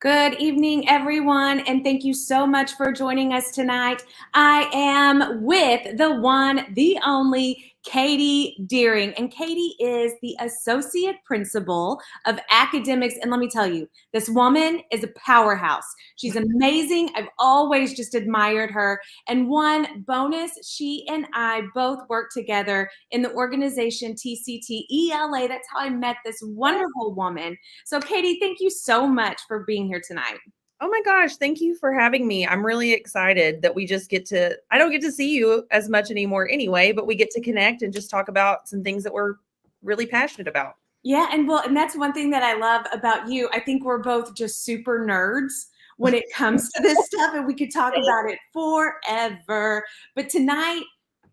Good evening, everyone, and thank you so much for joining us tonight. I am with the one, the only Caty Dearing, and Caty is the Associate Principal of Academics. And let me tell you, this woman is a powerhouse. She's amazing. I've always just admired her. And one bonus, she and I both work together in the organization TCT ELA. That's how I met this wonderful woman. So, Caty, thank you so much for being here tonight. Oh my gosh, thank you for having me. I'm really excited that we just I don't get to see you as much anymore anyway, but we get to connect and just talk about some things that we're really passionate about. Yeah, and that's one thing that I love about you. I think we're both just super nerds when it comes to this stuff, and we could talk about it forever. But tonight,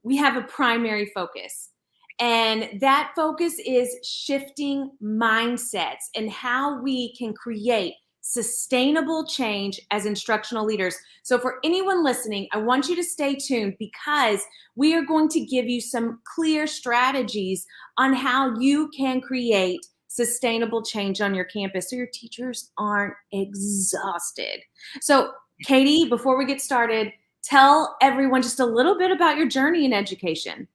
we have a primary focus. And that focus is shifting mindsets and how we can create sustainable change as instructional leaders. So, for anyone listening, I want you to stay tuned because we are going to give you some clear strategies on how you can create sustainable change on your campus so your teachers aren't exhausted. So, Caty, before we get started, tell everyone just a little bit about your journey in education.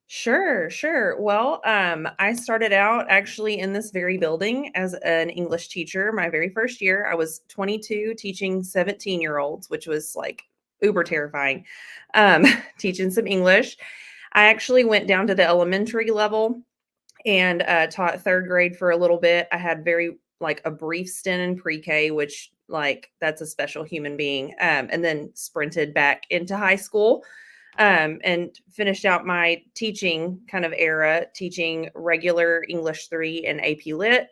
Sure. Well, I started out actually in this very building as an English teacher. My very first year, I was 22 teaching 17-year-olds, which was like uber terrifying, um, teaching some English. I actually went down to the elementary level and taught third grade for a little bit. I had a brief stint in pre-K, which that's a special human being, and then sprinted back into high school and finished out my teaching kind of era, teaching regular English 3 and AP Lit.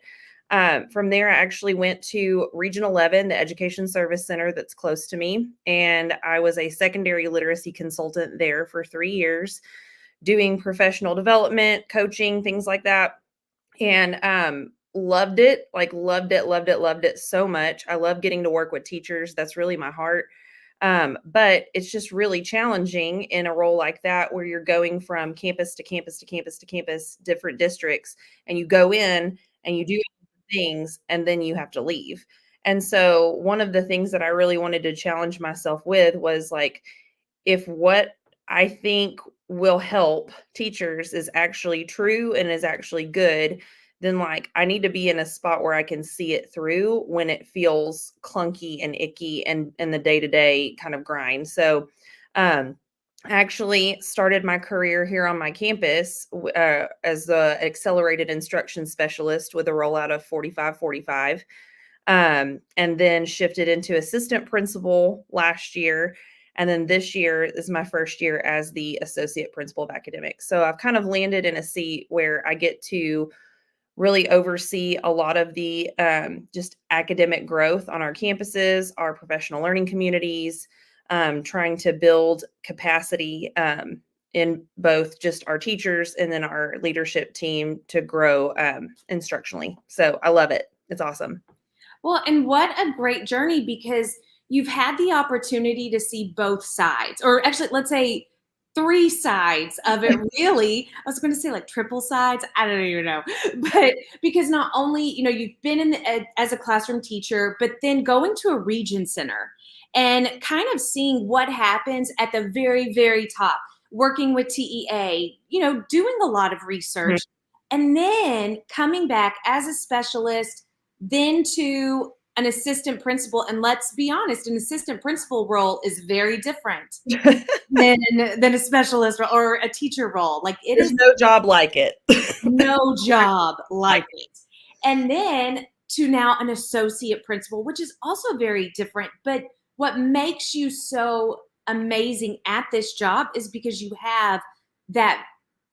From there, I actually went to Region 11, the Education Service Center that's close to me, and I was a secondary literacy consultant there for 3 years, doing professional development, coaching, things like that. And loved it, loved it so much. I love getting to work with teachers. That's really my heart. But it's just really challenging in a role like that where you're going from campus to campus to campus to campus, different districts, and you go in and you do things and then you have to leave. And so one of the things that I really wanted to challenge myself with was like, if what I think will help teachers is actually true and is actually good, then I need to be in a spot where I can see it through when it feels clunky and icky and the day-to-day kind of grind. So I actually started my career here on my campus as the accelerated instruction specialist with a rollout of 45-45, and then shifted into assistant principal last year. And then this year is my first year as the associate principal of academics. So I've kind of landed in a seat where I get to really oversee a lot of the just academic growth on our campuses, our professional learning communities, trying to build capacity in both just our teachers and then our leadership team to grow instructionally. So I love it. It's awesome. Well, and what a great journey because you've had the opportunity to see both sides, or actually, let's say three sides of it, really. I was going to say like triple sides. I don't even know. But because not only, you've been as a classroom teacher, but then going to a region center and kind of seeing what happens at the very, very top, working with TEA, doing a lot of research, and then coming back as a specialist then to an assistant principal. And let's be honest, an assistant principal role is very different than a specialist or a teacher role. Like There's no job like it. no job like it. And then to now an associate principal, which is also very different. But what makes you so amazing at this job is because you have that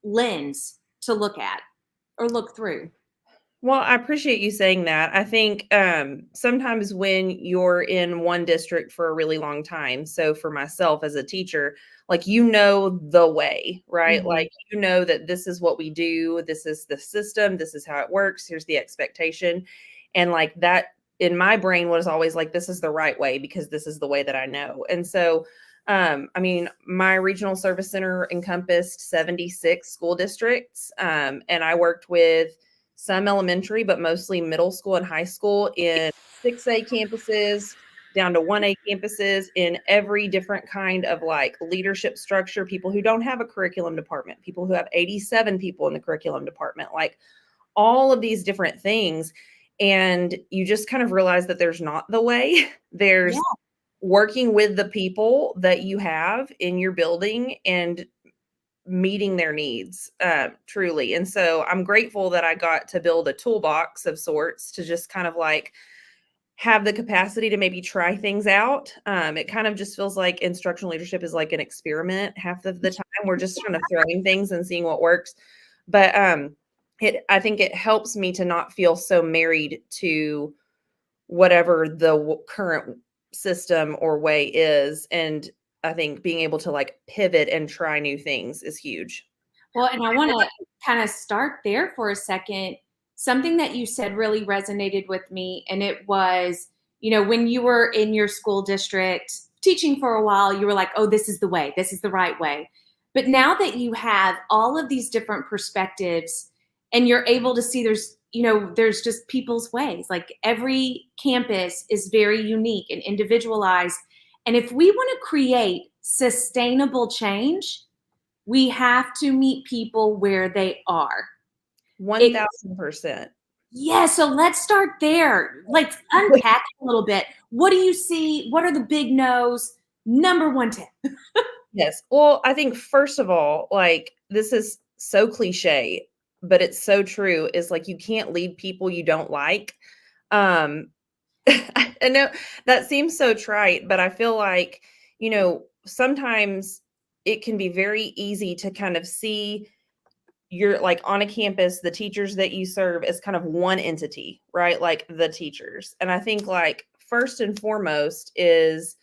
lens to look at or look through. Well, I appreciate you saying that. I think sometimes when you're in one district for a really long time, so for myself as a teacher, the way, right? Mhm. That this is what we do, this is the system, this is how it works, here's the expectation. And that in my brain was always like, this is the right way because this is the way that I know. And so, my regional service center encompassed 76 school districts, and I worked with some elementary, but mostly middle school and high school in 6A campuses down to 1A campuses in every different kind of like leadership structure, people who don't have a curriculum department, people who have 87 people in the curriculum department, like all of these different things. And you just kind of realize that there's not the way. Yeah. There's working with the people that you have in your building and meeting their needs, truly. And so I'm grateful that I got to build a toolbox of sorts to just kind of like have the capacity to maybe try things out. It kind of just feels like instructional leadership is like an experiment. Half of the time we're just kind of throwing things and seeing what works. But I think it helps me to not feel so married to whatever the current system or way is. And I think being able to like pivot and try new things is huge. Well, and I want to kind of start there for a second. Something that you said really resonated with me, and it was, when you were in your school district teaching for a while, you were like, oh, this is the way, this is the right way. But now that you have all of these different perspectives and you're able to see there's just people's ways, like every campus is very unique and individualized. And if we want to create sustainable change, we have to meet people where they are. It 1000%. Yeah, so let's start there. Like unpack it a little bit. What do you see? What are the big no's? Number one tip. Yes. Well, I think first of all, like this is so cliche, but it's so true, is like you can't lead people you don't like. Um I know that seems so trite, but I feel like, sometimes it can be very easy to kind of see you're like on a campus, the teachers that you serve as kind of one entity, right? Like the teachers. And I think like first and foremost is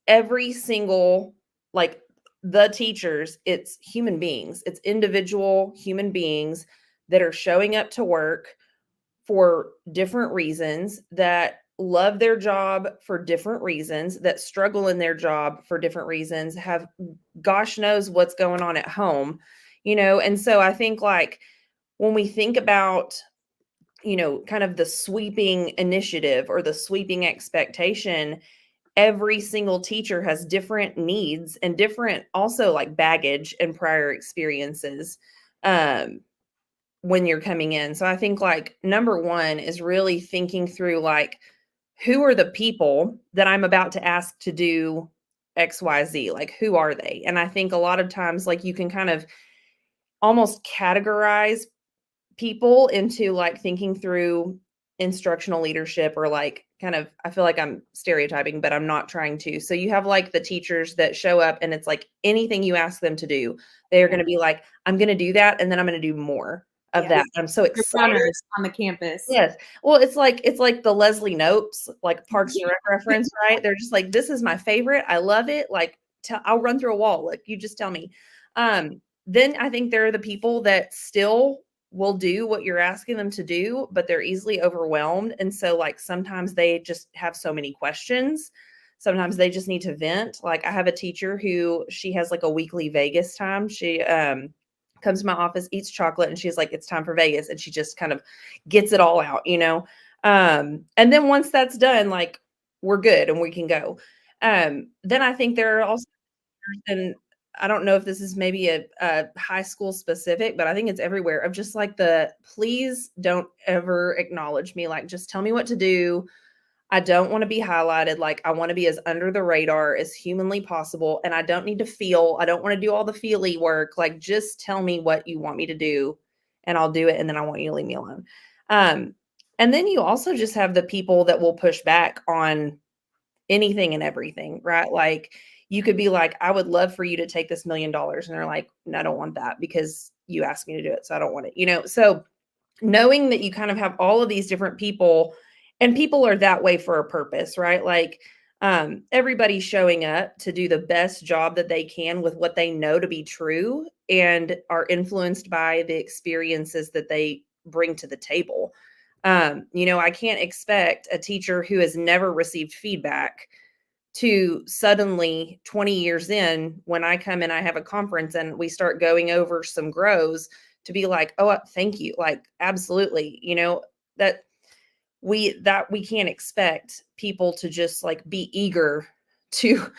every single like the teachers, it's human beings, it's individual human beings that are showing up to work for different reasons, that love their job for different reasons, that struggle in their job for different reasons, have gosh knows what's going on at home, and so I think like when we think about kind of the sweeping initiative or the sweeping expectation, every single teacher has different needs and different also like baggage and prior experiences when you're coming in. So I think like number one is really thinking through like who are the people that I'm about to ask to do XYZ? Like who are they? And I think a lot of times like you can kind of almost categorize people into like thinking through instructional leadership, or like kind of, I feel like I'm stereotyping, but I'm not trying to. So you have like the teachers that show up and it's like anything you ask them to do, they're going to be like, I'm going to do that. And then I'm going to do more of Yes. that. I'm so Your excited. runners on the campus. Yes. Well, it's like the Leslie Notes, like Parks and Rec reference, right? They're just like, this is my favorite. I love it. Like I'll run through a wall. Like you just tell me. Then I think there are the people that still will do what you're asking them to do, but they're easily overwhelmed. And so like sometimes they just have so many questions. Sometimes they just need to vent. Like I have a teacher who she has like a weekly Vegas time. She comes to my office, eats chocolate, and she's like, it's time for Vegas. And she just kind of gets it all out. And then once that's done, like we're good and we can go. Then I think there are also, and I don't know if this is maybe a high school specific, but I think it's everywhere, of just like please don't ever acknowledge me. Like, just tell me what to do. I don't want to be highlighted. Like, I want to be as under the radar as humanly possible. And I don't need to feel, I don't want to do all the feely work. Like, just tell me what you want me to do and I'll do it. And then I want you to leave me alone. And then you also just have the people that will push back on anything and everything, right? Like, you could be like, I would love for you to take this $1,000,000. And they're like, no, I don't want that because you asked me to do it. So I don't want it, So knowing that you kind of have all of these different people, and people are that way for a purpose, right? Like everybody's showing up to do the best job that they can with what they know to be true and are influenced by the experiences that they bring to the table. I can't expect a teacher who has never received feedback to suddenly 20 years in, when I come in, I have a conference and we start going over some grows, to be like, oh, thank you. Like, absolutely. That we can't expect people to just like be eager to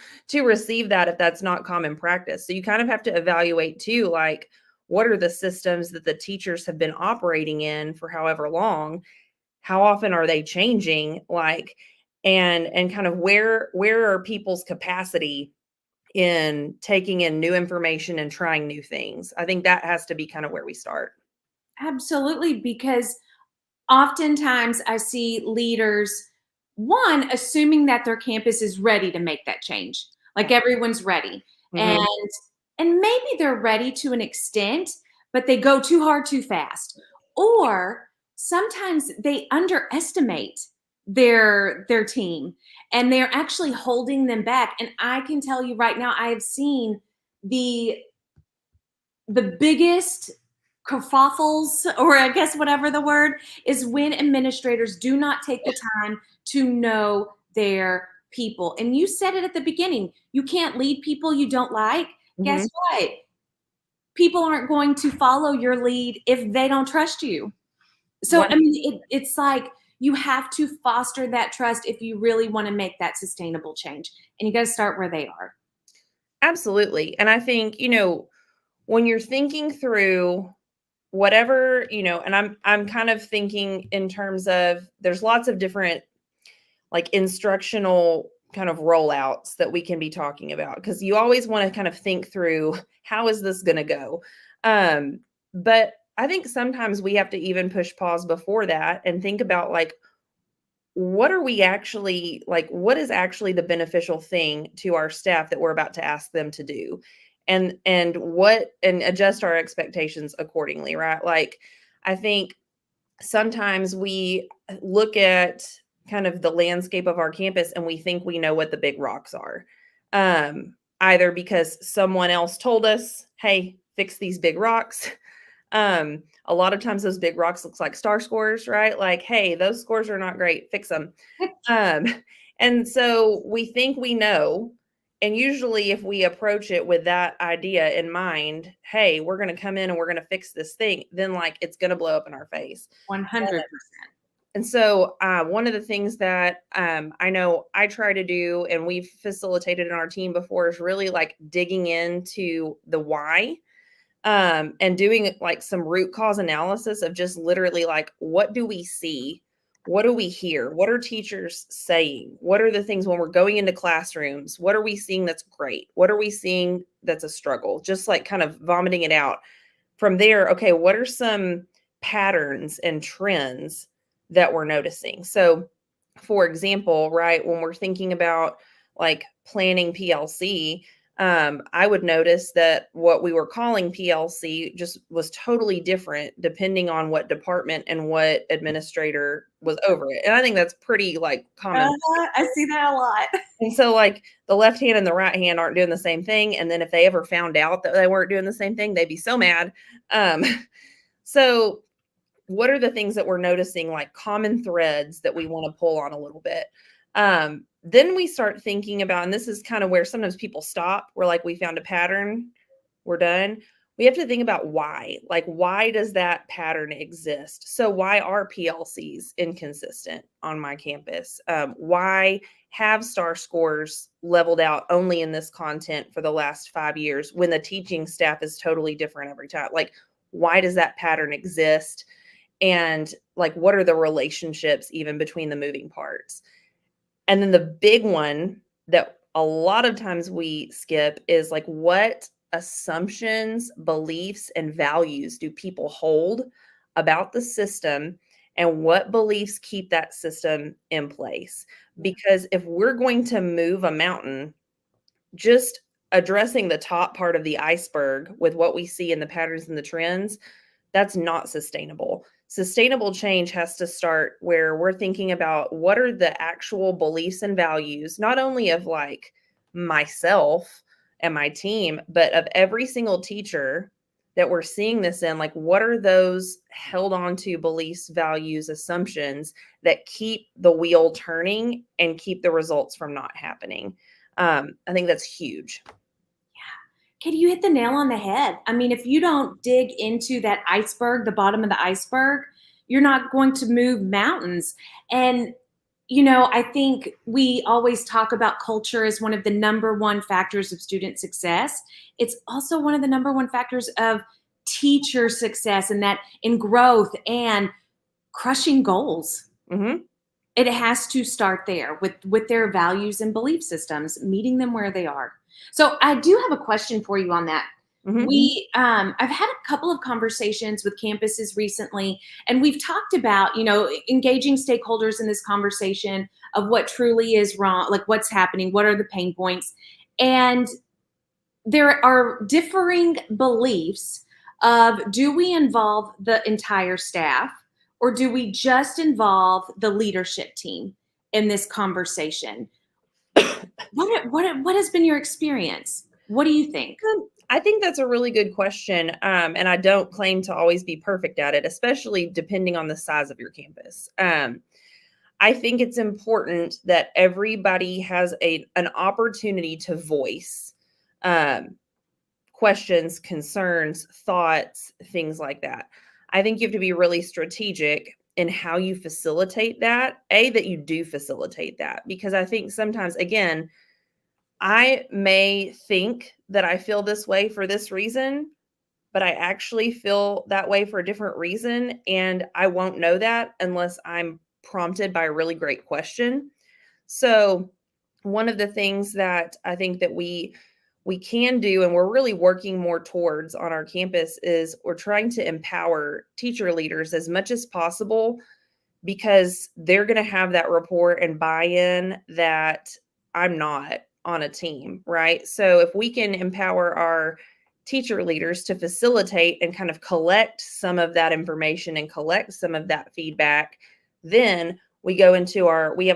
receive that if that's not common practice. So you kind of have to evaluate too, like what are the systems that the teachers have been operating in for however long, how often are they changing, like, and kind of where are people's capacity in taking in new information and trying new things. I think that has to be kind of where we start. Absolutely, because oftentimes I see leaders, one, assuming that their campus is ready to make that change. Like everyone's ready. And Mhm. maybe they're ready to an extent, but they go too hard too fast. Or sometimes they underestimate their team and they're actually holding them back. And I can tell you right now, I have seen the biggest kerfuffles, or I guess whatever the word is, when administrators do not take the time to know their people. And you said it at the beginning, you can't lead people you don't like. Guess Mhm. what? People aren't going to follow your lead if they don't trust you. So, One I mean, it's like you have to foster that trust if you really want to make that sustainable change. And you got to start where they are. Absolutely. And I think, when you're thinking through whatever, and I'm kind of thinking in terms of there's lots of different like instructional kind of rollouts that we can be talking about because you always want to kind of think through how is this going to go. But I think sometimes we have to even push pause before that and think about like what are we actually like what is actually the beneficial thing to our staff that we're about to ask them to do, and adjust our expectations accordingly, right? Like I think sometimes we look at kind of the landscape of our campus and we think we know what the big rocks are. Either because someone else told us, hey, fix these big rocks. A lot of times those big rocks looks like star scores, right? Like, hey, those scores are not great, fix them. Um, and so we think we know. And usually, if we approach it with that idea in mind, hey, we're going to come in and we're going to fix this thing, then like it's going to blow up in our face. 100%. And so, one of the things that I know I try to do, and we've facilitated in our team before, is really like digging into the why, and doing like some root cause analysis of just literally like, what do we see? What do we hear? What are teachers saying? What are the things when we're going into classrooms? What are we seeing that's great? What are we seeing that's a struggle? Just like kind of vomiting it out. From there, okay, what are some patterns and trends that we're noticing? So, for example, right, when we're thinking about like planning PLC, I would notice that what we were calling PLC just was totally different depending on what department and what administrator was over it. And I think that's pretty like common. I see that a lot. And so, like, the left hand and the right hand aren't doing the same thing, and then if they ever found out that they weren't doing the same thing, they'd be so mad. Um, so what are the things that we're noticing, like, common threads that we wanna pull on a little bit? Then we start thinking about, and this is kinda where sometimes people stop, we're like, "We found a pattern, we're done." We have to think about why. Like, why does that pattern exist? So why are PLCs inconsistent on my campus? Why have star scores leveled out only in this content for the last 5 years when the teaching staff is totally different every time? Like, why does that pattern exist? And like, what are the relationships even between the moving parts? And then the big one that a lot of times we skip is like, what assumptions, beliefs, and values do people hold about the system, and what beliefs keep that system in place? Because if we're going to move a mountain, just addressing the top part of the iceberg with what we see in the patterns and the trends, that's not sustainable. Sustainable change has to start where we're thinking about what are the actual beliefs and values, not only of like myself and my team, but of every single teacher that we're seeing this in. Like, what are those held on to beliefs, values, assumptions that keep the wheel turning and keep the results from not happening? I think that's huge. Katie, you hit the nail on the head. I mean, if you don't dig into that iceberg, the bottom of the iceberg, you're not going to move mountains. And you know, I think we always talk about culture as one of the number one factors of student success. It's also one of the number one factors of teacher success, and that in growth and crushing goals. Mm-hmm. It has to start there with their values and belief systems, meeting them where they are. So I do have a question for you on that. Mm-hmm. I've had a couple of conversations with campuses recently, and we've talked about, you know, engaging stakeholders in this conversation of what truly is wrong, like what's happening, what are the pain points. And there are differing beliefs of, do we involve the entire staff, or do we just involve the leadership team in this conversation? What has been your experience? What do you think? I think that's a really good question. And I don't claim to always be perfect at it, especially depending on the size of your campus. I think it's important that everybody has an opportunity to voice um, questions, concerns, thoughts, things like that. I think you have to be really strategic in how you facilitate that. That you do facilitate that, because I think sometimes, again, I may think that I feel this way for this reason, but I actually feel that way for a different reason. And I won't know that unless I'm prompted by a really great question. So, one of the things that I think that we can do, and we're really working more towards on our campus, is we're trying to empower teacher leaders as much as possible, because they're going to have that rapport and buy-in that I'm not on a team, right? So if we can empower our teacher leaders to facilitate and kind of collect some of that information and collect some of that feedback, then we have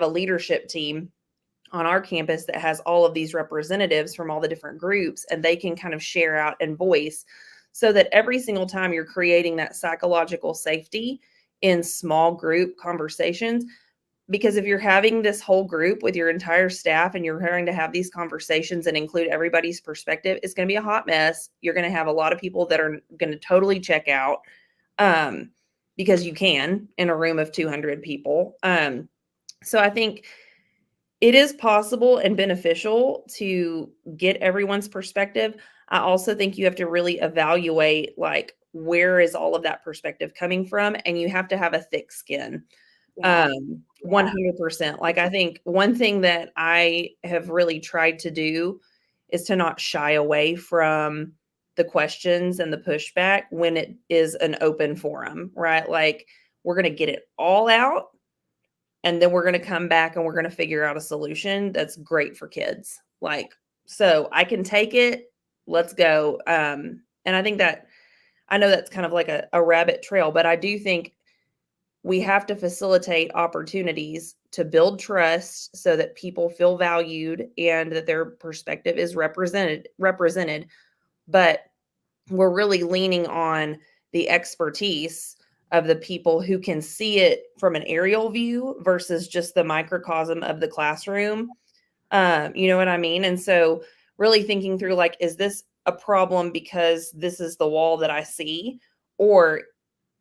a leadership team on our campus that has all of these representatives from all the different groups, and they can kind of share out and voice, so that every single time you're creating that psychological safety in small group conversations. Because if you're having this whole group with your entire staff and you're trying to have these conversations and include everybody's perspective, it's going to be a hot mess. You're going to have a lot of people that are going to totally check out, because you can in a room of 200 people. So I think it is possible and beneficial to get everyone's perspective. I also think you have to really evaluate, like, where is all of that perspective coming from, and you have to have a thick skin. Yeah. 100%. Like, I think one thing that I have really tried to do is to not shy away from the questions and the pushback when it is an open forum, right? Like, we're going to get it all out, and then we're going to come back and we're going to figure out a solution that's great for kids. Like, so I can take it. Let's go. And I think that, I know that's kind of like a rabbit trail, but I do think we have to facilitate opportunities to build trust so that people feel valued and that their perspective is represented. But we're really leaning on the expertise of the people who can see it from an aerial view versus just the microcosm of the classroom. You know what I mean? And so really thinking through, like, is this a problem because this is the wall that I see? Or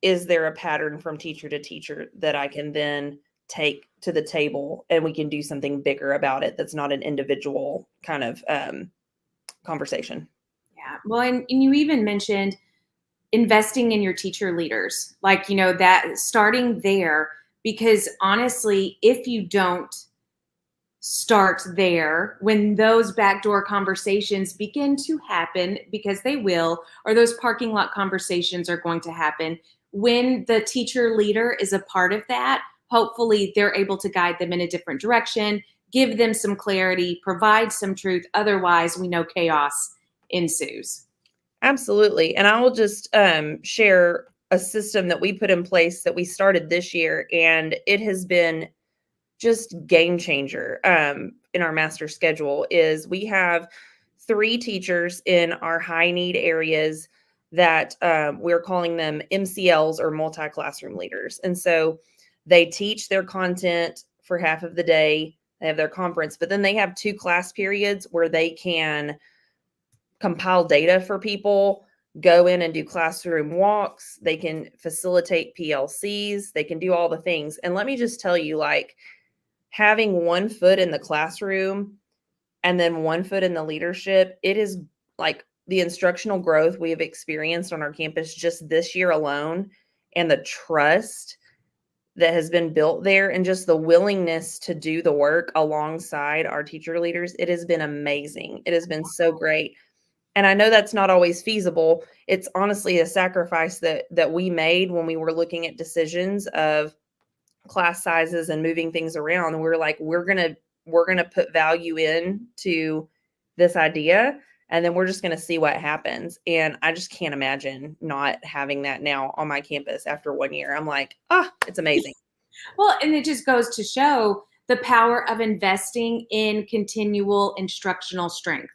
is there a pattern from teacher to teacher that I can then take to the table and we can do something bigger about it that's not an individual kind of conversation? Yeah. Well, and you even mentioned investing in your teacher leaders, like, you know, that starting there, because honestly, if you don't start there, when those backdoor conversations begin to happen, because they will, or those parking lot conversations are going to happen, when the teacher leader is a part of that, hopefully they're able to guide them in a different direction, give them some clarity, provide some truth. Otherwise, we know chaos ensues. Absolutely. And I will just share a system that we put in place that we started this year, and it has been just game changer in our master schedule. Is we have 3 teachers in our high need areas that we're calling them MCLs, or multi-classroom leaders. And so they teach their content for half of the day. They have their conference, but then they have 2 class periods where they can compile data for people, go in and do classroom walks. They can facilitate PLCs. They can do all the things. And let me just tell you, like, having one foot in the classroom and then one foot in the leadership, it is like the instructional growth we have experienced on our campus just this year alone, and the trust that has been built there, and just the willingness to do the work alongside our teacher leaders. It has been amazing. It has been so great. And I know that's not always feasible. It's honestly a sacrifice that we made when we were looking at decisions of class sizes and moving things around. We're like, we're gonna put value in to this idea, and then we're just gonna see what happens. And I just can't imagine not having that now on my campus after 1 year. I'm like, it's amazing. Well, and it just goes to show the power of investing in continual instructional strength.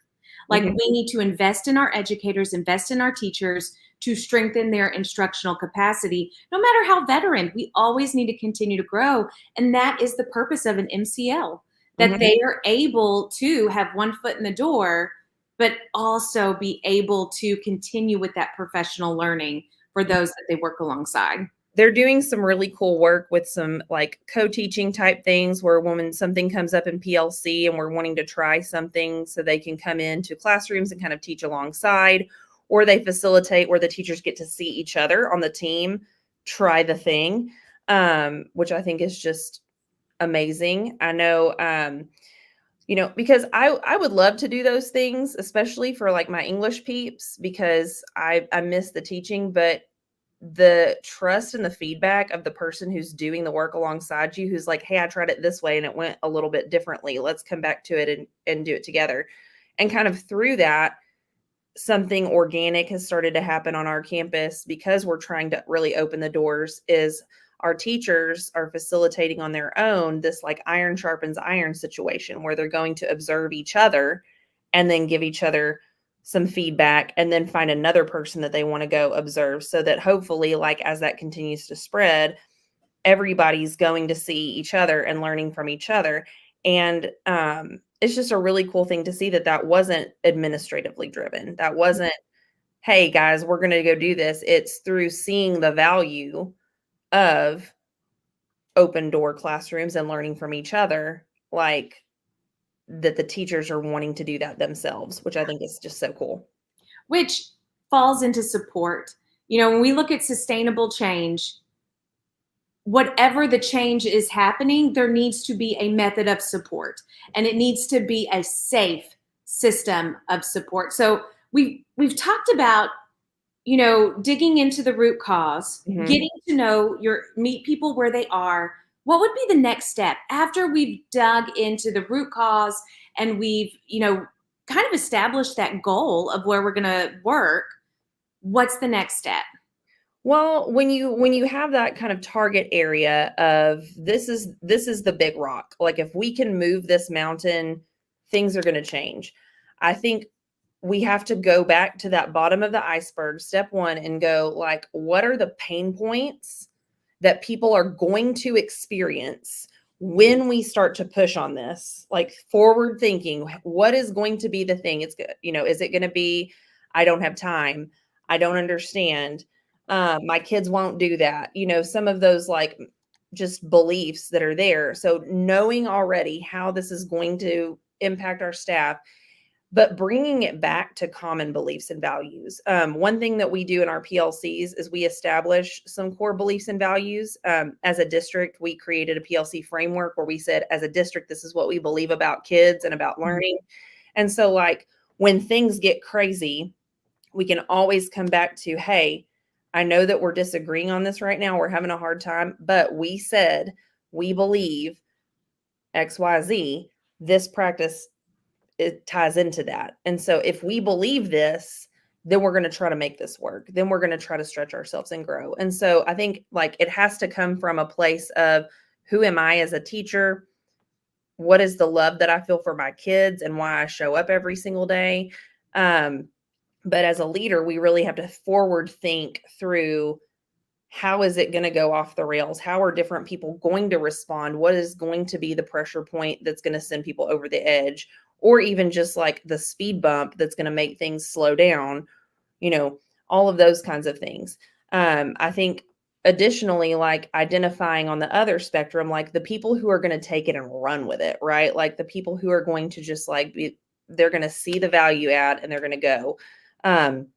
Like, Mhm. we need to invest in our educators, invest in our teachers to strengthen their instructional capacity. No matter how veteran, we always need to continue to grow. And that is the purpose of an MCL, that Mhm. they are able to have one foot in the door, but also be able to continue with that professional learning for those that they work alongside. They're doing some really cool work with some like co-teaching type things where when something comes up in PLC and we're wanting to try something, so they can come into classrooms and kind of teach alongside, or they facilitate where the teachers get to see each other on the team try the thing, which I think is just amazing. I know, because I would love to do those things, especially for like my English peeps, because I miss the teaching, but the trust and the feedback of the person who's doing the work alongside you, who's like, hey, I tried it this way and it went a little bit differently. Let's come back to it and do it together. And kind of through that, something organic has started to happen on our campus because we're trying to really open the doors. Is our teachers are facilitating on their own this like iron sharpens iron situation where they're going to observe each other and then give each other some feedback, and then find another person that they want to go observe, so that hopefully, like, as that continues to spread, everybody's going to see each other and learning from each other. And it's just a really cool thing to see that wasn't administratively driven. That wasn't, hey guys, we're going to go do this. It's through seeing the value of open door classrooms and learning from each other, like, that the teachers are wanting to do that themselves, which I think is just so cool. Which falls into support. When we look at sustainable change, whatever the change is happening, there needs to be a method of support, and it needs to be a safe system of support. So we've talked about, digging into the root cause, Mhm. getting to know meet people where they are. What would be the next step after we've dug into the root cause and we've, kind of established that goal of where we're going to work? What's the next step? Well, when you have that kind of target area of this is the big rock. Like, if we can move this mountain, things are going to change. I think we have to go back to that bottom of the iceberg, step 1, and go like, what are the pain points that people are going to experience when we start to push on this? Like, forward thinking, what is going to be the thing? It's good. Is it going to be, I don't have time, I don't understand, my kids won't do that, some of those like just beliefs that are there. So knowing already how this is going to impact our staff, but bringing it back to common beliefs and values. One thing that we do in our PLCs is we establish some core beliefs and values. As a district, we created a PLC framework where we said, as a district, this is what we believe about kids and about learning. And so, like, when things get crazy, we can always come back to, hey, I know that we're disagreeing on this right now. We're having a hard time, but we said we believe XYZ. This practice, it ties into that. And so if we believe this, then we're going to try to make this work. Then we're going to try to stretch ourselves and grow. And so I think, like, it has to come from a place of, who am I as a teacher? What is the love that I feel for my kids and why I show up every single day? But as a leader, we really have to forward think through, how is it going to go off the rails? How are different people going to respond? What is going to be the pressure point that's going to send people over the edge? Or even just like the speed bump that's going to make things slow down. You know, all of those kinds of things. I think additionally, like identifying on the other spectrum, like the people who are going to take it and run with it, right? Like the people who are going to just like they're going to see the value add and they're going to go. Um,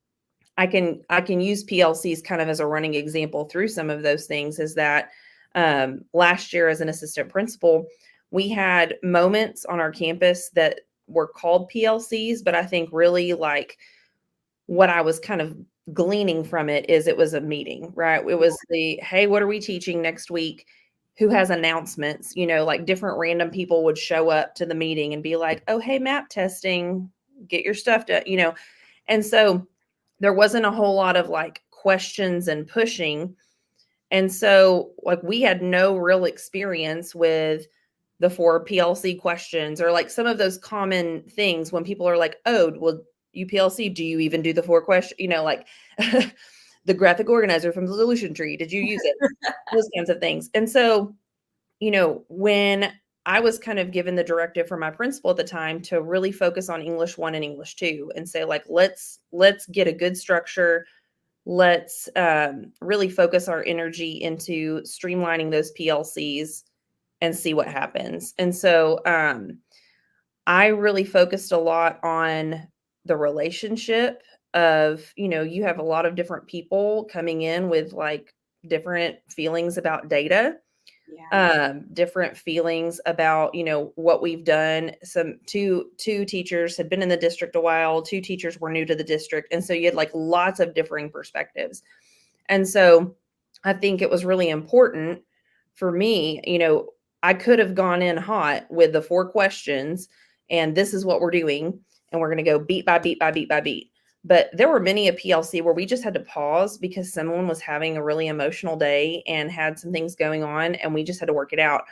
I can use PLCs kind of as a running example through some of those things. Is that last year as an assistant principal, we had moments on our campus that were called PLCs, but I think really like what I was kind of gleaning from it is it was a meeting, right? It was the, hey, what are we teaching next week? Who has announcements? Like different random people would show up to the meeting and be like, oh, hey, map testing, get your stuff done. And so there wasn't a whole lot of like questions and pushing. And so like we had no real experience with the 4 PLC questions or like some of those common things when people are like, oh, well, UPLC, do you even do the 4 questions? Like the graphic organizer from the solution tree, did you use it? Those kinds of things. And so, when I was kind of given the directive from my principal at the time to really focus on English 1 and English 2 and say like, let's get a good structure. Let's really focus our energy into streamlining those PLCs and see what happens. And so I really focused a lot on the relationship of, you have a lot of different people coming in with like different feelings about data, Yeah. different feelings about, what we've done. Some two teachers had been in the district a while, 2 teachers were new to the district. And so you had like lots of differing perspectives. And so I think it was really important for me, I could have gone in hot with the 4 questions and this is what we're doing. And we're going to go beat by beat by beat by beat. But there were many a PLC where we just had to pause because someone was having a really emotional day and had some things going on and we just had to work it out.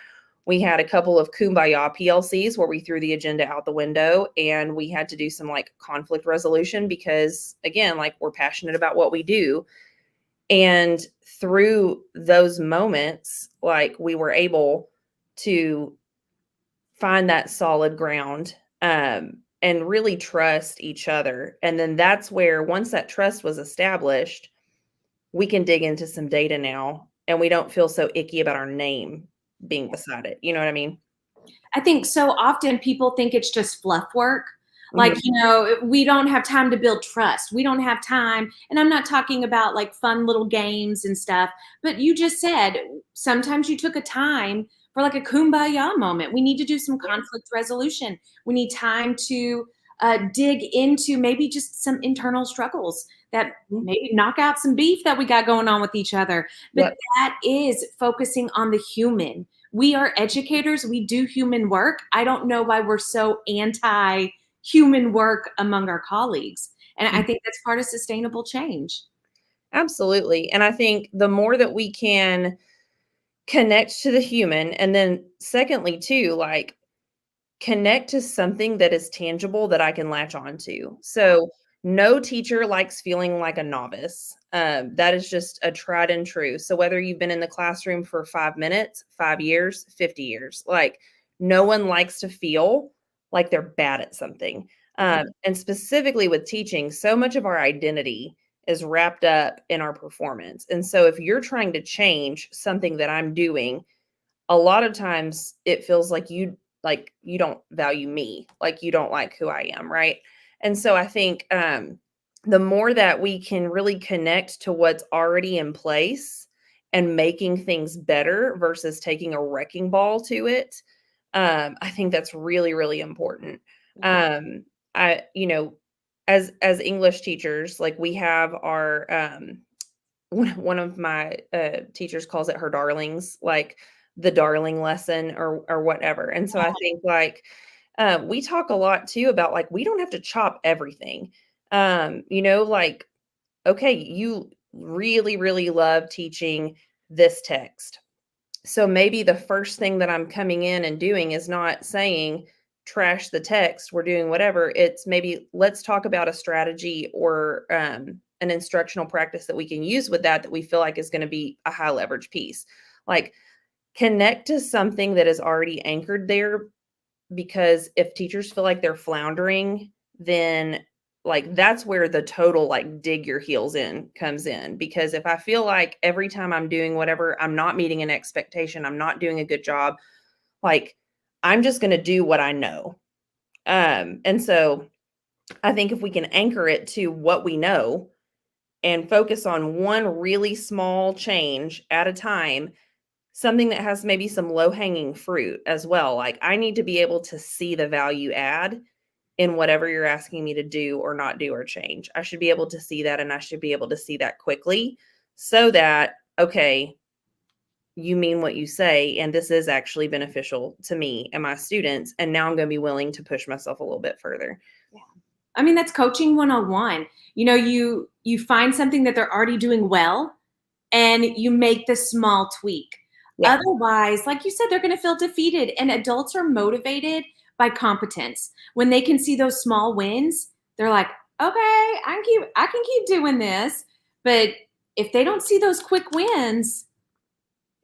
We had a couple of kumbaya PLCs where we threw the agenda out the window and we had to do some like conflict resolution because again, like we're passionate about what we do. And through those moments, like we were able to find that solid ground and really trust each other. And then that's where, once that trust was established, we can dig into some data now and we don't feel so icky about our name being beside it. You know what I mean? I think so often people think it's just fluff work. Like, Mhm. we don't have time to build trust. We don't have time. And I'm not talking about like fun little games and stuff, but you just said sometimes you took a time for like a kumbaya moment. We need to do some conflict resolution. We need time to dig into maybe just some internal struggles that Mhm. maybe knock out some beef that we got going on with each other. But Yep. that is focusing on the human. We are educators. We do human work. I don't know why we're so anti human work among our colleagues. And I think that's part of sustainable change. Absolutely. And I think the more that we can connect to the human, and then secondly, too, like connect to something that is tangible that I can latch on to. So no teacher likes feeling like a novice. That is just a tried and true. So whether you've been in the classroom for 5 minutes, 5 years, 50 years, like no one likes to feel like they're bad at something. And specifically with teaching, so much of our identity is wrapped up in our performance. And so if you're trying to change something that I'm doing, a lot of times it feels like you don't value me, like you don't like who I am, right? And so I think the more that we can really connect to what's already in place and making things better versus taking a wrecking ball to it, I think that's really, really important. I, as English teachers, like we have our one of my teachers calls it her darlings, like the darling lesson or whatever. And so I think like we talk a lot too about like we don't have to chop everything. Like okay, you really really love teaching this text. So maybe the first thing that I'm coming in and doing is not saying trash the text, we're doing whatever. It's maybe let's talk about a strategy or an instructional practice that we can use with that we feel like is going to be a high leverage piece. Like connect to something that is already anchored there because if teachers feel like they're floundering, then like that's where the total like dig your heels in comes in, because if I feel like every time I'm doing whatever, I'm not meeting an expectation, I'm not doing a good job, like I'm just going to do what I know. And so I think if we can anchor it to what we know and focus on one really small change at a time, something that has maybe some low hanging fruit as well. Like I need to be able to see the value add in whatever you're asking me to do or not do or change. I should be able to see that, and I should be able to see that quickly so that, okay, you mean what you say, and this is actually beneficial to me and my students. And now I'm going to be willing to push myself a little bit further. Yeah. I mean, that's coaching 101. You find something that they're already doing well and you make the small tweak. Yeah. Otherwise, like you said, they're going to feel defeated, and adults are motivated by competence. When they can see those small wins, they're like, "Okay, I can keep doing this." But if they don't see those quick wins,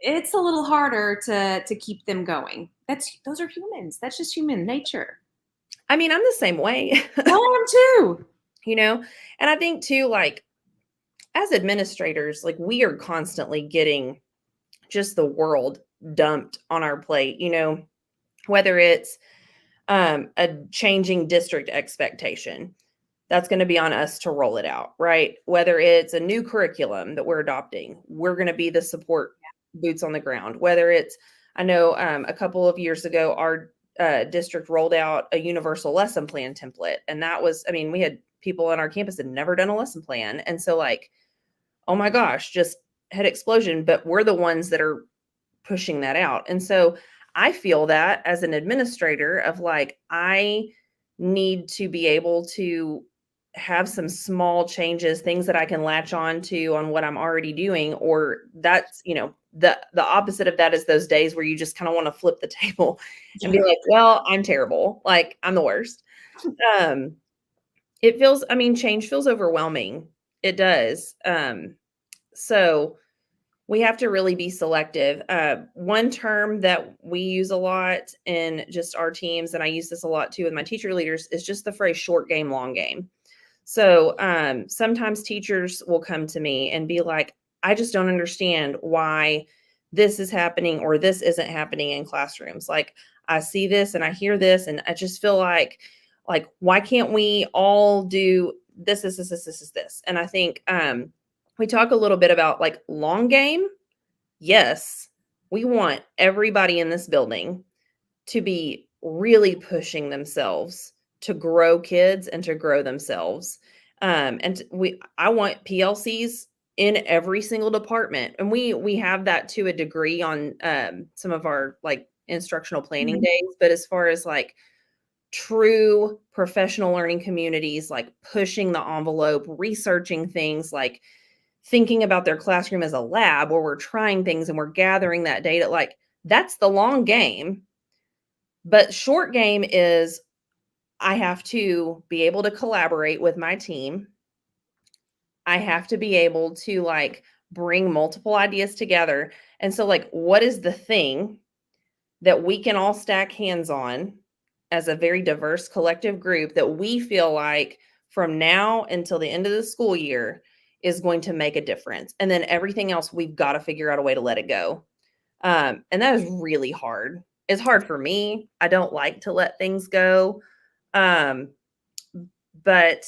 it's a little harder to keep them going. Those are humans. That's just human nature. I mean, I'm the same way, I am too. you know, and I think too, like as administrators, like we are constantly getting just the world dumped on our plate, whether it's a changing district expectation. That's going to be on us to roll it out, right? Whether it's a new curriculum that we're adopting, we're going to be the support boots on the ground. Whether it's, I know a couple of years ago, our district rolled out a universal lesson plan template. And that was, I mean, we had people on our campus that had never done a lesson plan. And so, like, oh my gosh, just head explosion. But we're the ones that are pushing that out. And so I feel that as an administrator of like, I need to be able to have some small changes, things that I can latch on to on what I'm already doing, or that's, the opposite of that is those days where you just kind of want to flip the table and be like, well, I'm terrible. Like I'm the worst. Um, I mean, change feels overwhelming. It does. So we have to really be selective. One term that we use a lot in just our teams, and I use this a lot too with my teacher leaders, is just the phrase short game, long game. So sometimes teachers will come to me and be like, I just don't understand why this is happening or this isn't happening in classrooms. Like I see this and I hear this, and I just feel like, why can't we all do this? And I think we talk a little bit about like long game. Yes, we want everybody in this building to be really pushing themselves to grow kids and to grow themselves. I want PLCs in every single department, and we have that to a degree on some of our like instructional planning days. But as far as like true professional learning communities, like pushing the envelope, researching things, like thinking about their classroom as a lab where we're trying things and we're gathering that data, like that's the long game. But short game is I have to be able to collaborate with my team. I have to be able to like bring multiple ideas together. And so, like, what is the thing that we can all stack hands on as a very diverse collective group that we feel like from now until the end of the school year is going to make a difference? And then everything else, we've got to figure out a way to let it go. And that is really hard. It's hard for me. I don't like to let things go. Um, but,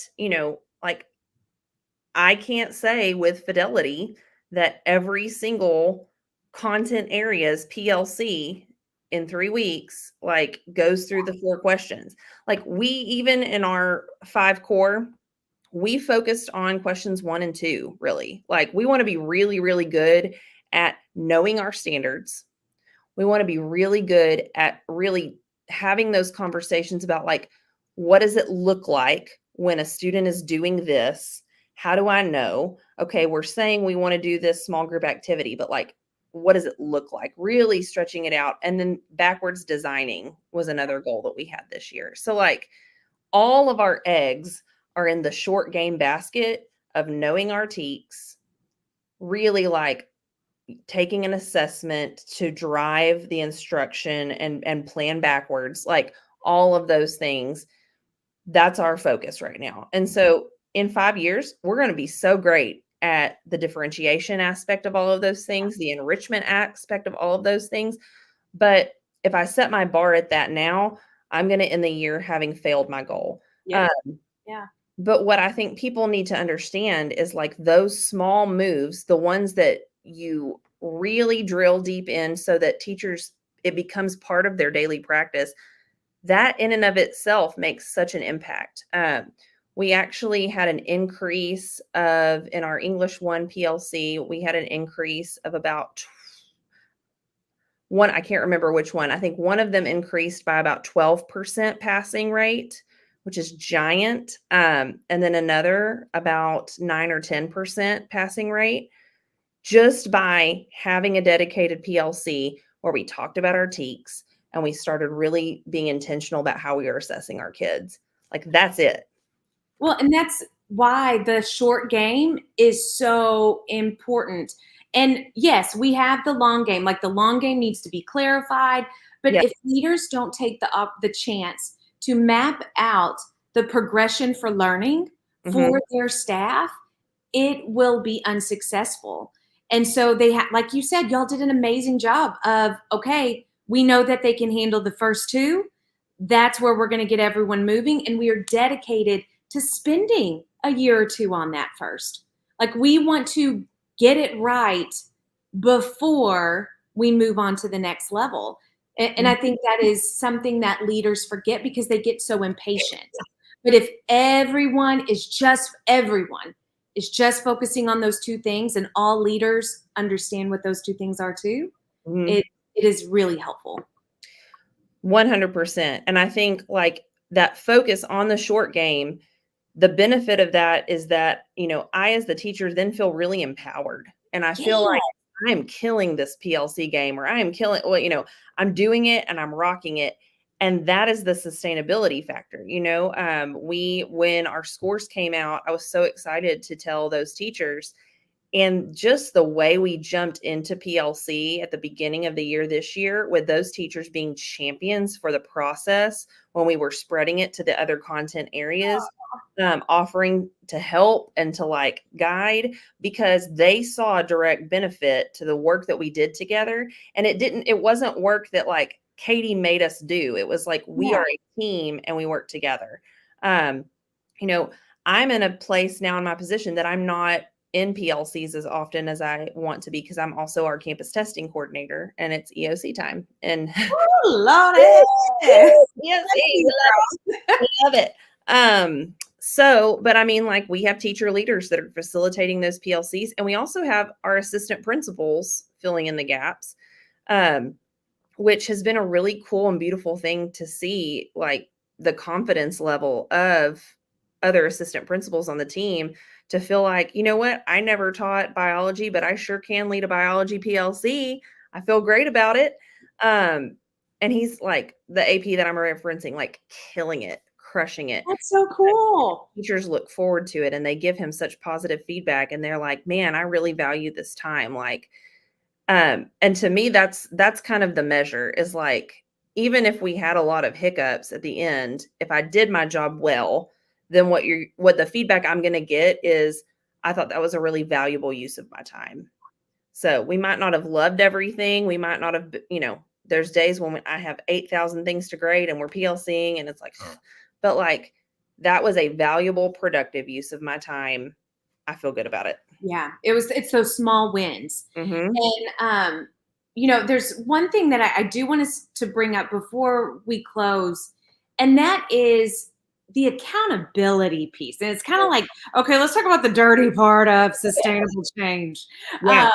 like I can't say with fidelity that every single content area's PLC in 3 weeks, like goes through the 4 questions. Like we, even in our 5 core, we focused on questions 1 and 2, really. Like we want to be really, really good at knowing our standards. We want to be really good at really having those conversations about like, what does it look like when a student is doing this? How do I know? Okay, we're saying we want to do this small group activity, but like, what does it look like? Really stretching it out. And then backwards designing was another goal that we had this year. So like all of our eggs are in the short game basket of knowing our teaks, really like taking an assessment to drive the instruction and plan backwards, like all of those things. That's our focus right now. And so in 5 years, we're going to be so great at the differentiation aspect of all of those things, the enrichment aspect of all of those things. But if I set my bar at that now, I'm going to end the year having failed my goal. Yep. Uh, Yeah. but what I think people need to understand is like those small moves, the ones that you really drill deep in so that teachers, it becomes part of their daily practice, that in and of itself makes such an impact. We actually had an increase of in our English 1 PLC, we had an increase of about one, I can't remember which one. I think one of them increased by about 12% passing rate, which is giant. And then another about 9 or 10% passing rate just by having a dedicated PLC where we talked about our TEKs and we started really being intentional about how we were assessing our kids. Like that's it. Well, and that's why the short game is so important. And yes, we have the long game. Like the long game needs to be clarified. But Yeah. if leaders don't take the chance to map out the progression for learning Mhm. for their staff, it will be unsuccessful. And so they have, like you said, y'all did an amazing job of, okay, we know that they can handle the first two. That's where we're going to get everyone moving. And we are dedicated to spending a year or two on that first. Like we want to get it right before we move on to the next level. And I Mhm. think that is something that leaders forget because they get so impatient. But if everyone is just focusing on those two things and all leaders understand what those two things are too, Mhm. it is really helpful. 100%. And I think like that focus on the short game, the benefit of that is that, I as the teacher then feel really empowered. And I feel Yeah. like I am killing this PLC game or I am killing, well, I'm doing it and I'm rocking it. And that is the sustainability factor. When our scores came out, I was so excited to tell those teachers. And just the way we jumped into PLC at the beginning of the year this year, with those teachers being champions for the process when we were spreading it to the other content areas, offering to help and to like guide because they saw a direct benefit to the work that we did together. And it wasn't work that like Caty made us do. It was like we Yeah. are a team and we work together. Um, you know, I'm in a place now in my position that I'm not in PLCs as often as I want to be because I'm also our campus testing coordinator and it's EOC time. And Ooh, Lordy. EOC, we love it. But I mean, like we have teacher leaders that are facilitating those PLCs, and we also have our assistant principals filling in the gaps. Which has been a really cool and beautiful thing to see, like the confidence level of other assistant principals on the team to feel like, you know what, I never taught biology, but I sure can lead a biology PLC. I feel great about it. And he's like the AP that I'm referencing, like killing it, crushing it. That's so cool. Teachers look forward to it and they give him such positive feedback and they're like, man, I really value this time. Like, and to me, that's kind of the measure is like, even if we had a lot of hiccups at the end, if I did my job well, then what the feedback I'm going to get is, I thought that was a really valuable use of my time. So we might not have loved everything. We might not have, there's days when I have 8,000 things to grade and we're PLCing and it's like, but like that was a valuable, productive use of my time. I feel good about it. Yeah. It's those small wins. Mm-hmm. And there's one thing that I do want us to bring up before we close, and that is the accountability piece. And it's kind of like, okay, let's talk about the dirty part of sustainable change. Yeah. Um,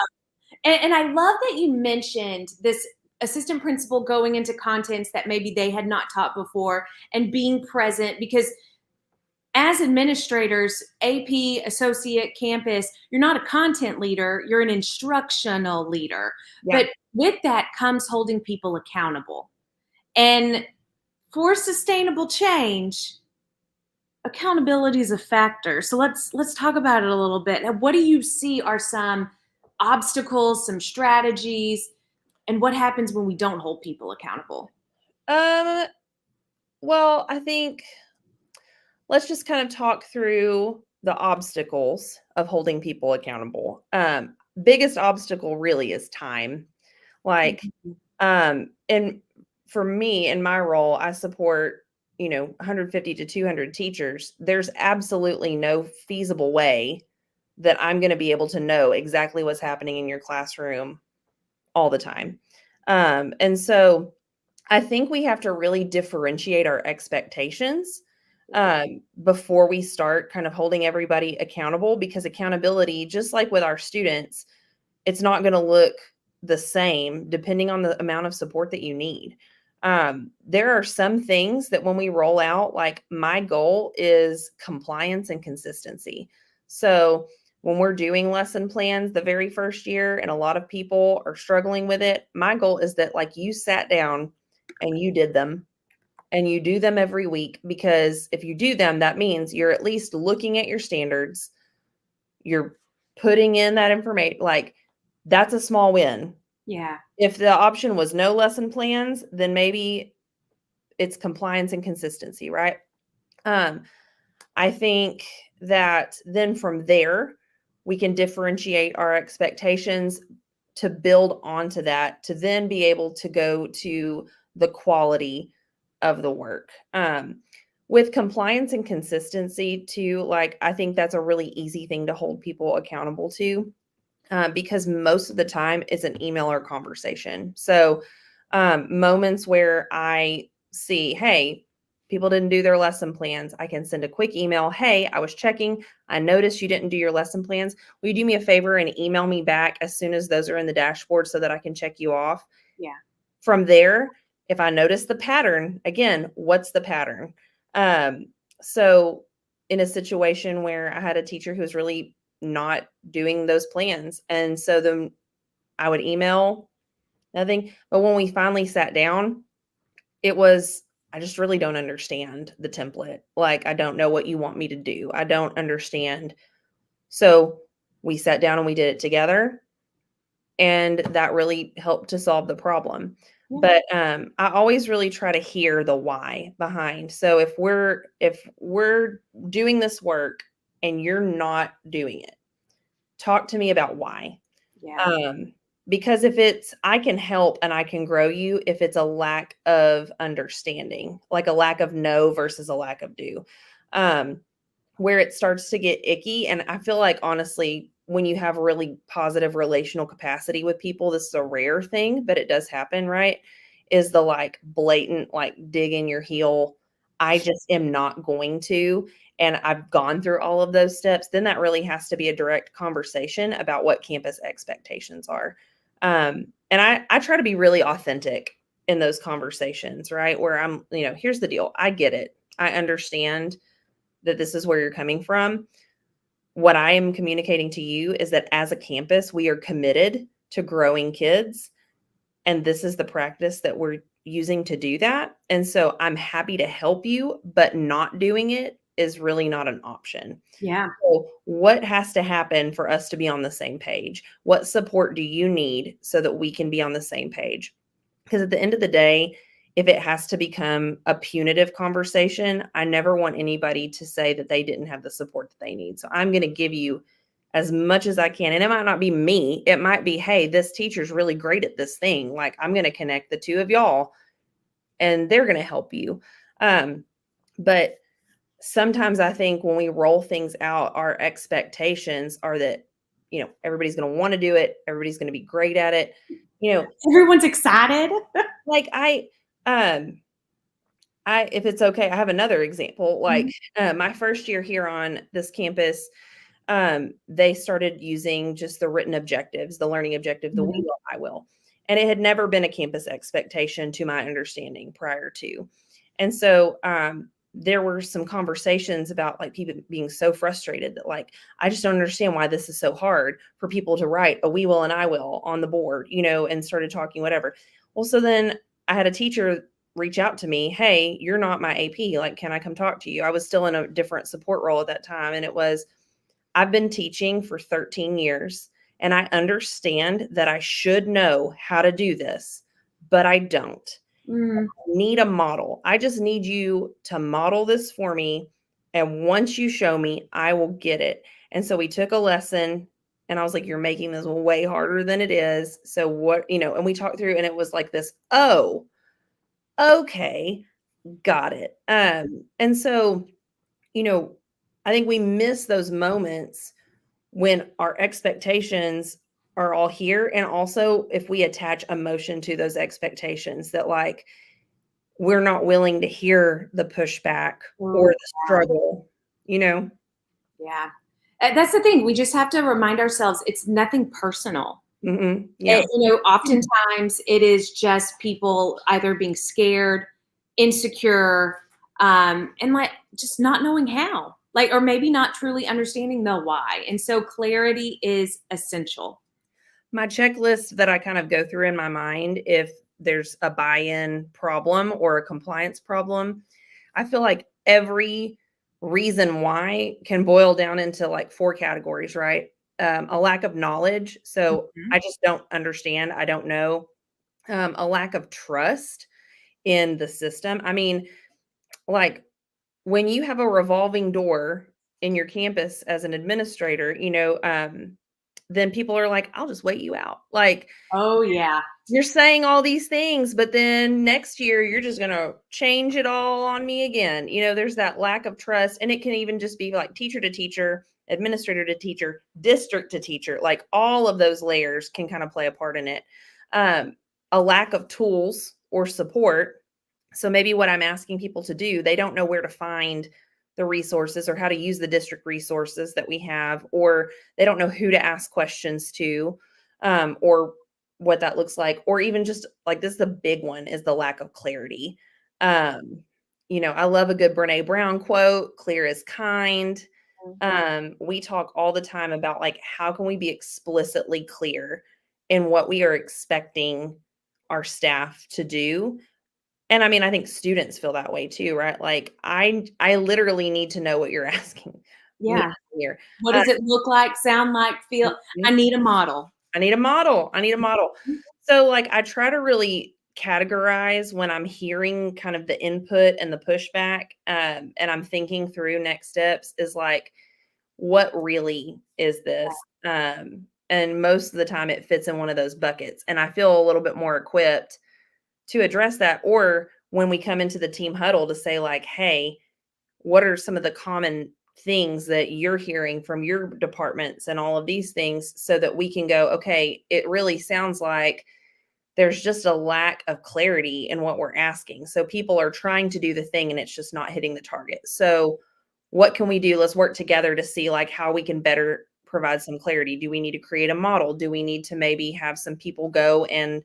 and I love that you mentioned this assistant principal going into contents that maybe they had not taught before and being present because as administrators, AP, associate, campus, you're not a content leader, you're an instructional leader. Yeah. But with that comes holding people accountable. And for sustainable change, accountability is a factor. So let's talk about it a little bit. Now, what do you see are some obstacles, some strategies, and what happens when we don't hold people accountable? Um, well, I think let's just kind of talk through the obstacles of holding people accountable. Biggest obstacle really is time. Like, Mhm. and for me in my role, I support, 150 to 200 teachers. There's absolutely no feasible way that I'm going to be able to know exactly what's happening in your classroom all the time. And so I think we have to really differentiate our expectations before we start kind of holding everybody accountable, because accountability, just like with our students, it's not going to look the same depending on the amount of support that you need. There are some things that when we roll out, like my goal is compliance and consistency. So when we're doing lesson plans the very first year and a lot of people are struggling with it, my goal is that like you sat down and you did them and you do them every week, because if you do them, that means you're at least looking at your standards, you're putting in that information. Like, that's a small win. Yeah. If the option was no lesson plans, then maybe it's compliance and consistency, right? Um, I think that then from there, we can differentiate our expectations to build onto that, to then be able to go to the quality of the work. With compliance and consistency, too, like I think that's a really easy thing to hold people accountable to, because most of the time it's an email or conversation. So, moments where I see, hey, people didn't do their lesson plans, I can send a quick email. Hey, I was checking. I noticed you didn't do your lesson plans. Will you do me a favor and email me back as soon as those are in the dashboard so that I can check you off? Yeah. From there, if I notice the pattern, again, what's the pattern? Um, so in a situation where I had a teacher who was really not doing those plans, and so then I would email nothing. But when we finally sat down, it was, I just really don't understand the template. Like, I don't know what you want me to do. I don't understand. So we sat down and we did it together, and that really helped to solve the problem. Yeah. But I always really try to hear the why behind. So if we're doing this work and you're not doing it, talk to me about why. Yeah. um because if it's, I can help and I can grow you if it's a lack of understanding, like a lack of know versus a lack of do. um where it starts to get icky. And I feel like, honestly, when you have really positive relational capacity with people, this is a rare thing, but it does happen, right? Is the like blatant, like dig in your heel. I just am not going to. And I've gone through all of those steps. Then that really has to be a direct conversation about what campus expectations are. And I try to be really authentic in those conversations, right? Where I'm, here's the deal. I get it. I understand that this is where you're coming from. What I am communicating to you is that as a campus, we are committed to growing kids. And this is the practice that we're using to do that. And so I'm happy to help you, but not doing it is really not an option. Yeah. So, what has to happen for us to be on the same page? What support do you need so that we can be on the same page? Because at the end of the day, if it has to become a punitive conversation, I never want anybody to say that they didn't have the support that they need. So I'm going to give you as much as I can. And it might not be me. It might be, hey, this teacher's really great at this thing. Like, I'm going to connect the two of y'all and they're going to help you. But sometimes I think when we roll things out, our expectations are that, everybody's going to want to do it. Everybody's going to be great at it. You know, Everyone's excited. like um, if it's okay, I have another example. Like, Mhm. my first year here on this campus, they started using just the written objectives, the learning objective, the we Mhm. will, I will. And it had never been a campus expectation to my understanding prior to. And so, there were some conversations about like people being so frustrated that like, I just don't understand why this is so hard for people to write a we will and I will on the board, and started talking, whatever. Well, so then I had a teacher reach out to me, hey, you're not my AP. Like, can I come talk to you? I was still in a different support role at that time. And it was, I've been teaching for 13 years and I understand that I should know how to do this, but I don't Mm. need a model. I just need you to model this for me And once you show me, I will get it. And so we took a lesson and I was like, you're making this way harder than it is. So what, and we talked through and it was like this, oh, okay, got it. And so, you know, I think we miss those moments when our expectations are all here. And also if we attach emotion to those expectations that like we're not willing to hear the pushback or Oh, the struggle, you know? yeah. That's the thing. We just have to remind ourselves it's nothing personal. Yeah. Oftentimes it is just people either being scared, insecure, and like just not knowing how, like, or maybe not truly understanding the why. And so clarity is essential. My checklist that I kind of go through in my mind if there's a buy-in problem or a compliance problem, I feel like every reason why can boil down into like 4 categories, right? A lack of knowledge, so Mhm. I just don't understand, I don't know. A lack of trust in the system. I mean, like when you have a revolving door in your campus as an administrator, then people are like, I'll just wait you out. Like, Oh yeah. you're saying all these things, but then next year you're just going to change it all on me again. There's that lack of trust. And it can even just be like teacher to teacher, administrator to teacher, district to teacher. Like all of those layers can kind of play a part in it. A lack of tools or support. So maybe what I'm asking people to do, they don't know where to find the resources or how to use the district resources that we have, or they don't know who to ask questions to, or what that looks like, or even just like this is the big one is the lack of clarity. Um, I love a good Brene Brown quote, clear is kind. We talk all the time about like how can we be explicitly clear in what we are expecting our staff to do. And I mean, I think students feel that way too, right? Like I literally need to know what you're asking me Yeah. here. What Uh, does it look like, sound like, feel? I need a model. I need a model. I need a model. So, like, I try to really categorize when I'm hearing kind of the input and the pushback, and I'm thinking through next steps is like, what really is this? And most of the time it fits in one of those buckets. And I feel a little bit more equipped to address that. Or when we come into the team huddle to say, like, hey, what are some of the common things that you're hearing from your departments and all of these things so that we can go, okay, it really sounds like there's just a lack of clarity in what we're asking. So people are trying to do the thing and it's just not hitting the target. So what can we do? Let's work together to see like how we can better provide some clarity. Do we need to create a model? Do we need to maybe have some people go and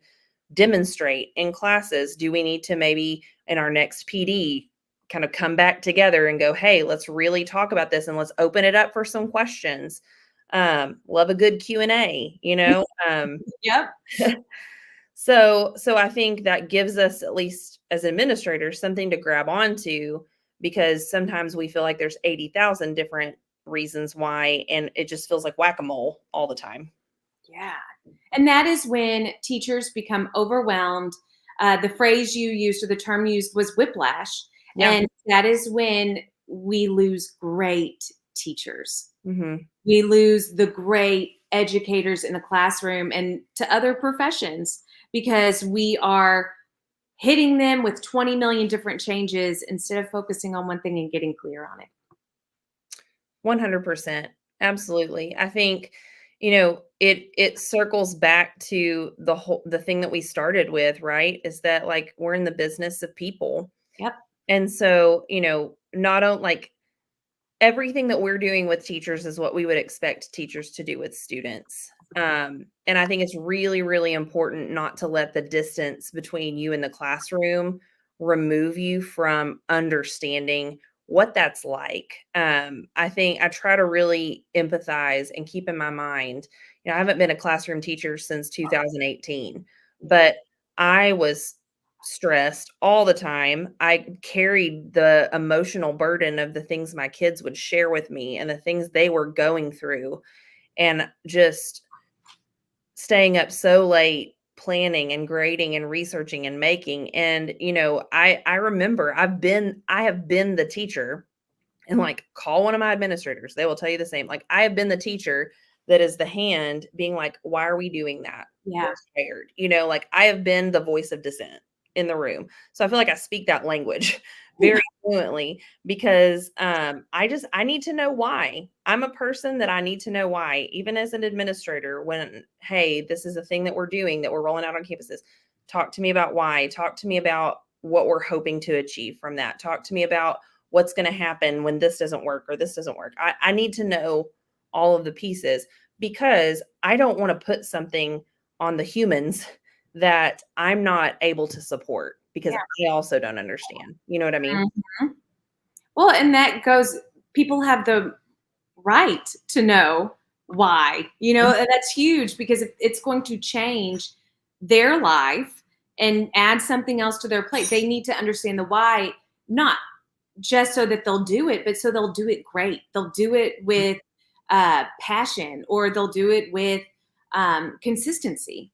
demonstrate in classes? Do we need to maybe in our next PD kind of come back together and go, hey, let's really talk about this and let's open it up for some questions. Love a good Q&A, Yep. so I think that gives us, at least as administrators, something to grab onto, because sometimes we feel like there's 80,000 different reasons why, and it just feels like whack-a-mole all the time. Yeah. And that is when teachers become overwhelmed. The phrase you used or the term used was whiplash. Yeah. And that is when we lose great teachers. Hmm. We lose the great educators in the classroom and to other professions because we are hitting them with 20 million different changes instead of focusing on one thing and getting clear on it. 100%. Absolutely. I think, it circles back to the thing that we started with, right? Is that like we're in the business of people. Yep. And so, not on like everything that we're doing with teachers is what we would expect teachers to do with students. And I think it's really, really important not to let the distance between you and the classroom remove you from understanding what that's like. I think I try to really empathize and keep in my mind, I haven't been a classroom teacher since 2018, but I was stressed all the time. I carried the emotional burden of the things my kids would share with me and the things they were going through, and just staying up so late planning and grading and researching and making. And I remember I have been the teacher and like call one of my administrators. They will tell you the same. Like I have been the teacher that is the hand being like, why are we doing that? We're Yeah. scared. Like I have been the voice of dissent in the room. So I feel like I speak that language very fluently because I need to know why. I'm a person that I need to know why, even as an administrator, when, hey, this is a thing that we're doing, that we're rolling out on campuses. Talk to me about why. Talk to me about what we're hoping to achieve from that. Talk to me about what's going to happen when this doesn't work or this doesn't work. I need to know all of the pieces because I don't want to put something on the humans that I'm not able to support because I also don't understand. You know what I mean? Mhm. Well, and that goes, people have the right to know why, and that's huge because it's going to change their life and add something else to their plate. They need to understand the why, not just so that they'll do it, but so they'll do it great. They'll do it with passion, or they'll do it with consistency.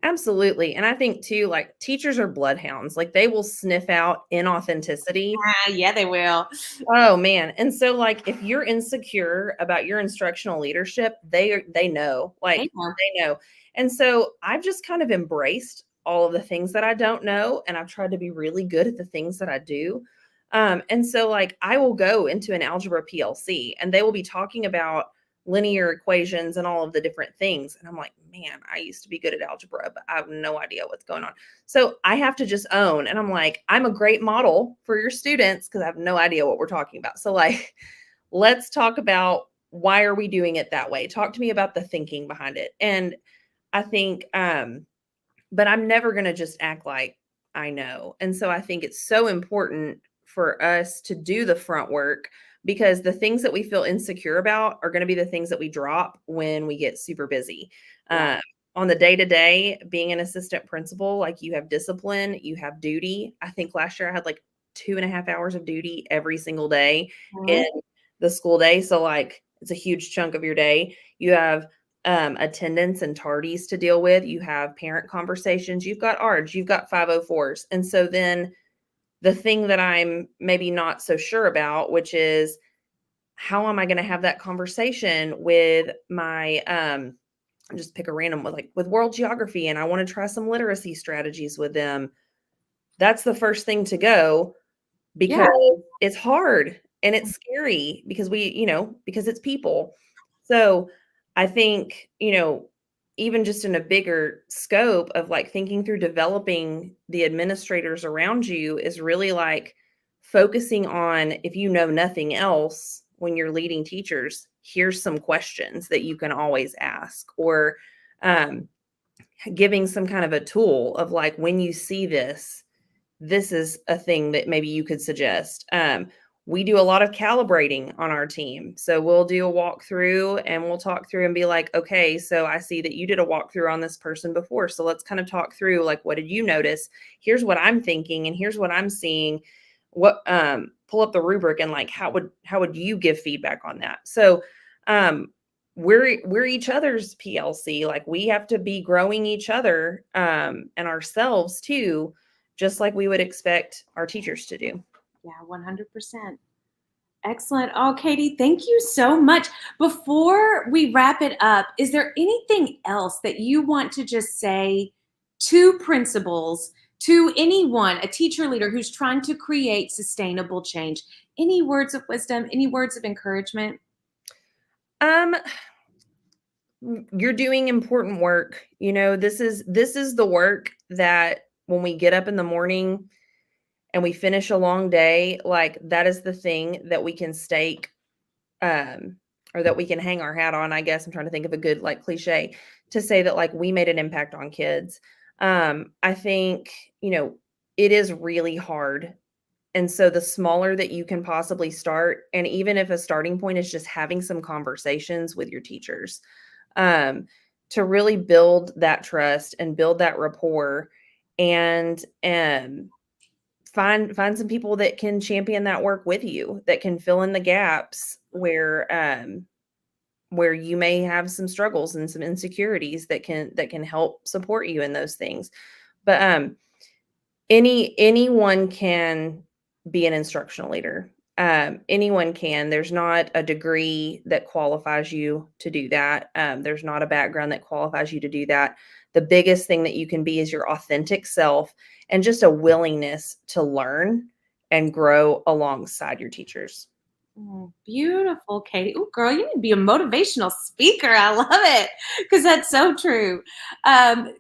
Absolutely. And I think too, like teachers are bloodhounds. Like they will sniff out inauthenticity. Yeah, they will. Oh man. And so like if you're insecure about your instructional leadership, they know. They Like know. they know. And so I've just kind of embraced all of the things that I don't know and I've tried to be really good at the things that I do. And so like I will go into an algebra PLC and they will be talking about linear equations and all of the different things. And I'm like, man, I used to be good at algebra, but I have no idea what's going on. So I have to just own. And I'm like, I'm a great model for your students because I have no idea what we're talking about. So like, let's talk about why are we doing it that way? Talk to me about the thinking behind it. And I think, but I'm never going to just act like I know. And so I think it's so important for us to do the front work because the things that we feel insecure about are going to be the things that we drop when we get super busy. Yeah. On the day to day, being an assistant principal, like you have discipline, you have duty. I think last year I had like 2.5 hours of duty every single day in Mhm. the school day. So, like, it's a huge chunk of your day. You have attendance and tardies to deal with. You have parent conversations. You've got ARDs. You've got 504s. And so then the thing that I'm maybe not so sure about, which is how am I going to have that conversation with my just pick a random one, like with world geography, and I want to try some literacy strategies with them. That's the first thing to go Yeah. because it's hard and it's scary because because it's people. So I think, even just in a bigger scope of like thinking through developing the administrators around you is really like focusing on, if you know nothing else when you're leading teachers, here's some questions that you can always ask, or um, giving some kind of a tool of like, when you see this, this is a thing that maybe you could suggest. We do a lot of calibrating on our team. So we'll do a walkthrough and we'll talk through and be like, okay, so I see that you did a walkthrough on this person before. So let's kind of talk through, like, what did you notice? Here's what I'm thinking and here's what I'm seeing. What pull up the rubric and like how would you give feedback on that? So we're each other's PLC. Like we have to be growing each other and ourselves too, just like we would expect our teachers to do. Yeah, 100%. Excellent. Oh, Katie, thank you so much. Before we wrap it up, is there anything else that you want to just say to principals, to anyone, a teacher leader who's trying to create sustainable change? Any words of wisdom, any words of encouragement? Um, you're doing important work. This is the work that when we get up in the morning and we finish a long day, like that is the thing that we can stake um or that we can hang our hat on. I guess I'm trying to think of a good like cliche to say that like we made an impact on kids. I think, it is really hard. And so the smaller that you can possibly start, and even if a starting point is just having some conversations with your teachers, um, to really build that trust and build that rapport, and find some people that can champion that work with you, that can fill in the gaps where you may have some struggles and some insecurities, that can help support you in those things. But anyone can be an instructional leader. Anyone can. There's not a degree that qualifies you to do that. There's not a background that qualifies you to do that. The biggest thing that you can be is your authentic self and just a willingness to learn and grow alongside your teachers. Oh, beautiful, Katie. Oh, girl, you need to be a motivational speaker. I love it because that's so true.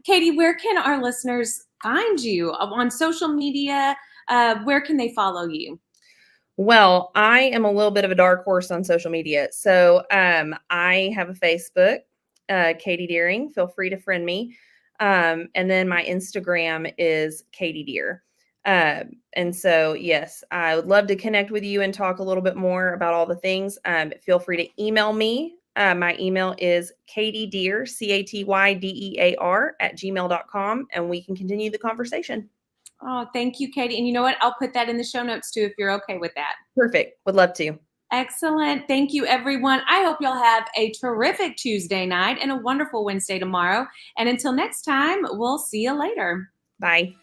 Katie, where can our listeners find you on social media? Where can they follow you? Well, I am a little bit of a dark horse on social media. So I have a Facebook, Caty Dearing. Feel free to friend me. And then my Instagram is Caty Dear. And so, yes, I would love to connect with you and talk a little bit more about all the things. Feel free to email me. My email is catydear, CATYDEAR at gmail.com, and we can continue the conversation. Oh, thank you, Katie. And you know what? I'll put that in the show notes too if you're okay with that. Perfect. Would love to. Excellent. Thank you, everyone. I hope you'll have a terrific Tuesday night and a wonderful Wednesday tomorrow. And until next time, we'll see you later. Bye.